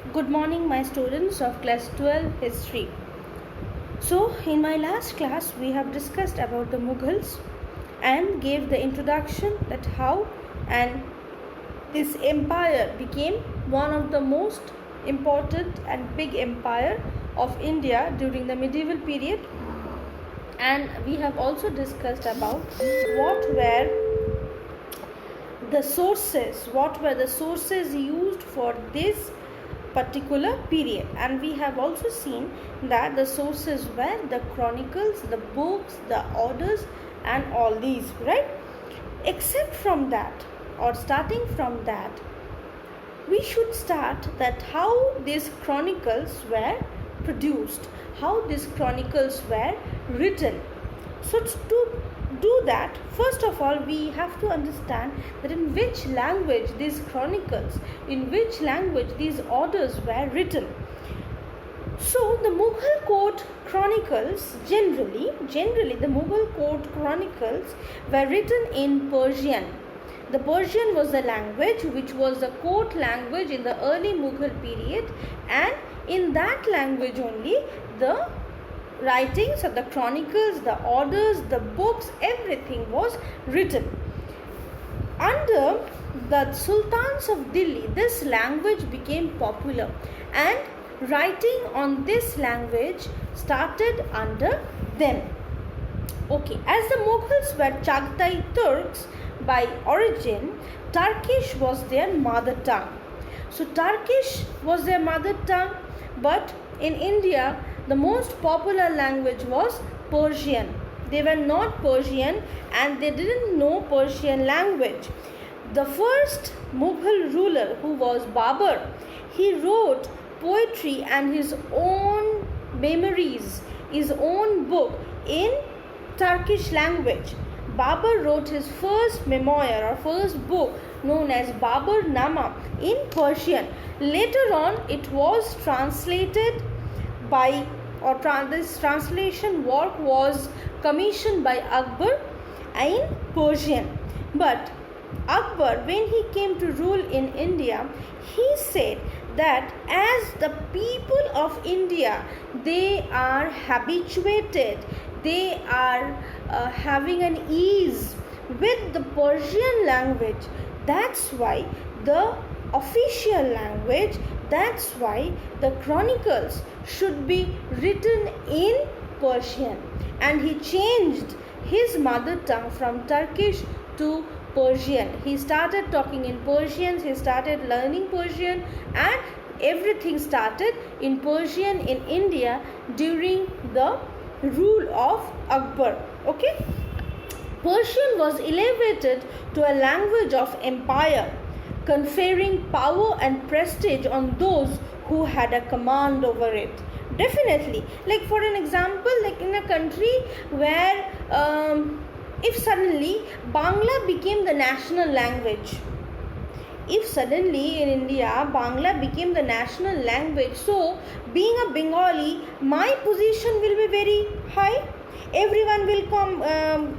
Good morning, my students of class 12 history. So, in my last class, we have discussed about the Mughals and gave the introduction that how and this empire became one of the most important and big empire of India during the medieval period. And we have also discussed about what were the sources used for this particular period, and we have also seen that the sources were the chronicles, the books, the orders, and all these, right? Except from that, or starting from that, we should start that how these chronicles were produced, how these chronicles were written. So to do that, first of all, we have to understand that in which language these chronicles, in which language these orders were written. So the Mughal court chronicles, generally the Mughal court chronicles were written in Persian. The Persian was the language which was the court language in the early Mughal period, and in that language only the writings of the chronicles, the orders, the books, everything was written. Under the sultans of Delhi, this language became popular, and writing on this language started under them. Okay, as the Mughals were Chagatai Turks by origin, Turkish was their mother tongue. So Turkish was their mother tongue, but in India the most popular language was Persian. They were not Persian and they didn't know Persian language. The first Mughal ruler, who was Babur, he wrote poetry and his own memories, his own book in Turkish language. Babur wrote his first memoir or first book known as Babur Nama in Persian. Later on it was translated by, this translation work was commissioned by Akbar in Persian. But Akbar, when he came to rule in India, he said that as the people of India, they are habituated, they are having an ease with the Persian language. That's why the official language, that's why the chronicles should be written in Persian. And he changed his mother tongue from Turkish to Persian. He started talking in Persian, he started learning Persian, and everything started in Persian in India during the rule of Akbar. Okay? Persian was elevated to a language of empire, conferring power and prestige on those who had a command over it. Definitely, like for an example, like in a country where if suddenly Bangla became the national language, if suddenly in India Bangla became the national language, so being a Bengali, my position will be very high. Everyone will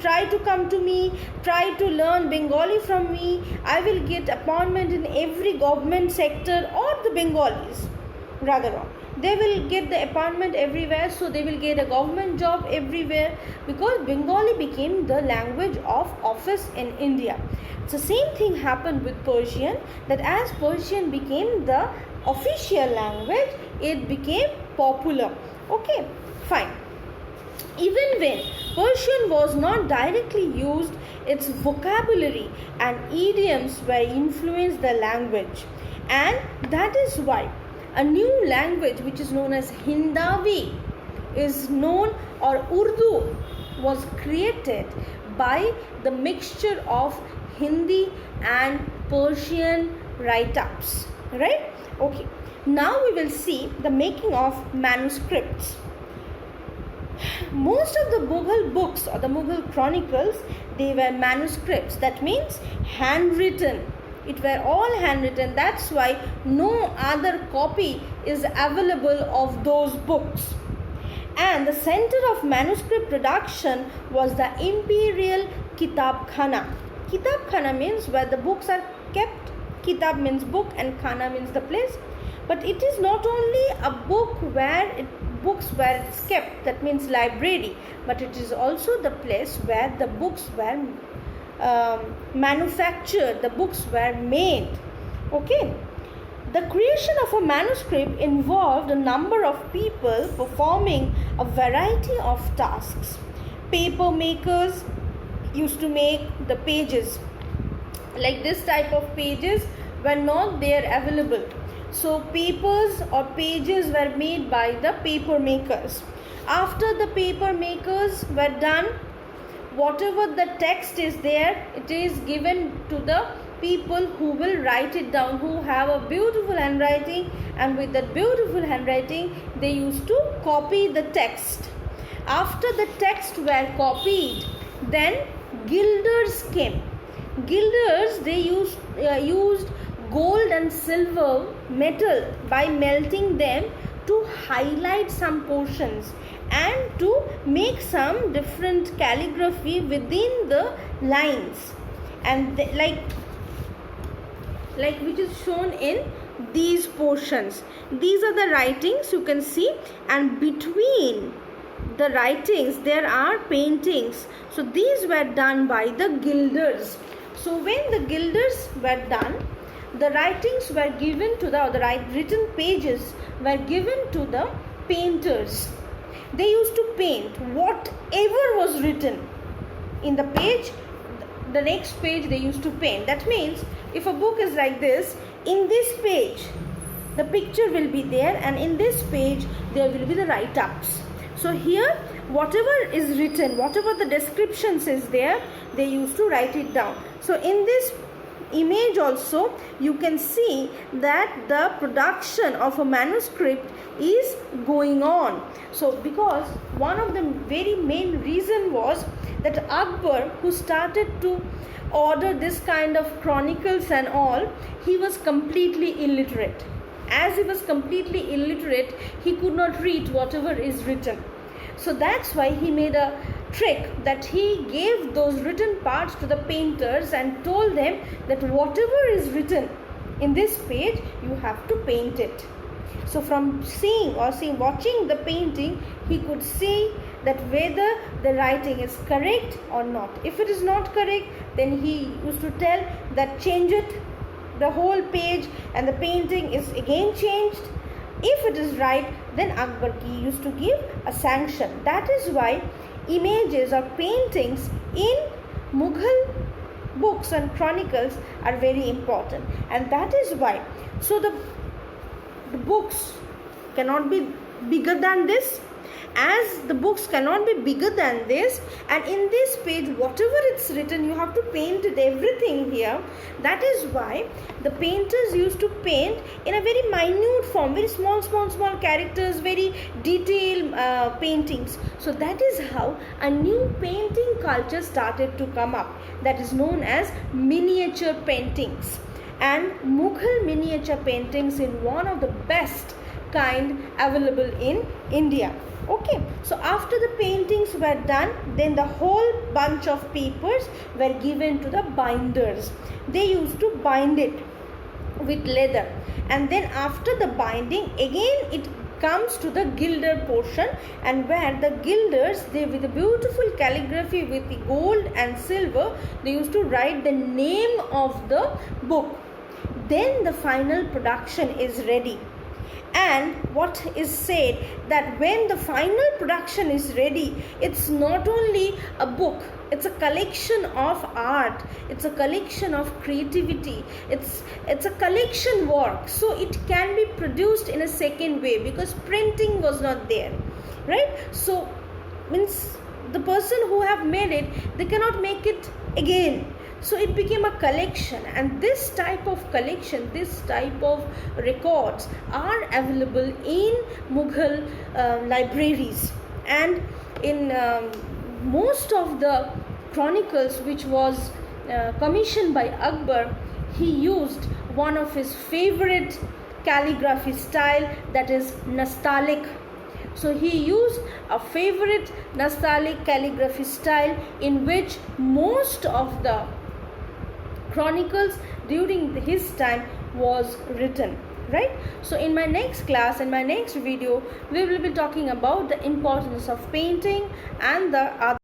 try to come to me, try to learn Bengali from me. I will get appointment in every government sector, or the Bengalis rather on, they will get the appointment everywhere, so they will get a government job everywhere, because Bengali became the language of office in India. So same thing happened with Persian, that as Persian became the official language, it became popular. Okay, fine. Even when Persian was not directly used, its vocabulary and idioms were influenced the language, and that is why a new language which is known as Hindavi is known, or Urdu was created by the mixture of Hindi and Persian write-ups, right? Okay, now we will see the making of manuscripts. Most of the Mughal books or the Mughal chronicles, they were manuscripts. That means handwritten. It were all handwritten. That's why no other copy is available of those books. And the center of manuscript production was the imperial Kitab Khana. Kitab Khana means where the books are kept. Kitab means book and khana means the place. But it is not only a book books were kept, that means library, but it is also the place where the books were manufactured, the books were made. Okay. The creation of a manuscript involved a number of people performing a variety of tasks. Paper makers used to make the pages. Like this type of pages were not there available. So papers or pages were made by the paper makers. After the paper makers were done, whatever the text is there, it is given to the people who will write it down, who have a beautiful handwriting, and with that beautiful handwriting they used to copy the text. After the text were copied, then gilders came. Gilders, they used gold and silver metal by melting them to highlight some portions and to make some different calligraphy within the lines, and like which is shown in these portions. These are the writings you can see, and between the writings there are paintings. So these were done by the gilders. So when the gilders were done, the writings were given to the written pages were given to the painters. They used to paint whatever was written in the page. The next page they used to paint. That means if a book is like this, in this page the picture will be there, and in this page there will be the write-ups. So here whatever is written, whatever the descriptions is there, they used to write it down. So in this image also you can see that the production of a manuscript is going on. So because one of the very main reason was that Akbar, who started to order this kind of chronicles and all, he was completely illiterate. As he was completely illiterate, he could not read whatever is written. So that's why he made a trick that he gave those written parts to the painters and told them that whatever is written in this page, you have to paint it. So from watching the painting, he could see that whether the writing is correct or not. If it is not correct, then he used to tell that change it, the whole page, and the painting is again changed. If it is right, then Akbar used to give a sanction. That is why images or paintings in Mughal books and chronicles are very important, and that is why. So the books cannot be bigger than this. As the books cannot be bigger than this, and in this page whatever it's written, you have to paint it, everything here. That is why the painters used to paint in a very minute form, very small characters, very detailed paintings. So that is how a new painting culture started to come up, that is known as miniature paintings. And Mughal miniature paintings is one of the best kind available in India. Okay, so after the paintings were done, then the whole bunch of papers were given to the binders. They used to bind it with leather, and then after the binding, again it comes to the gilder portion, and where the gilders, they with a beautiful calligraphy with the gold and silver, they used to write the name of the book. Then the final production is ready. And what is said that when the final production is ready, it's not only a book, it's a collection of art, it's a collection of creativity, it's a collection work. So it can be produced in a second way, because printing was not there, right? So means the person who have made it, they cannot make it again. So it became a collection, and this type of collection, this type of records are available in Mughal libraries. And in most of the chronicles which was commissioned by Akbar, he used one of his favorite calligraphy style, that is Nastaliq. So he used a favorite Nastaliq calligraphy style in which most of the chronicles during his time was written, right? So in my next class, in my next video, we will be talking about the importance of painting and the other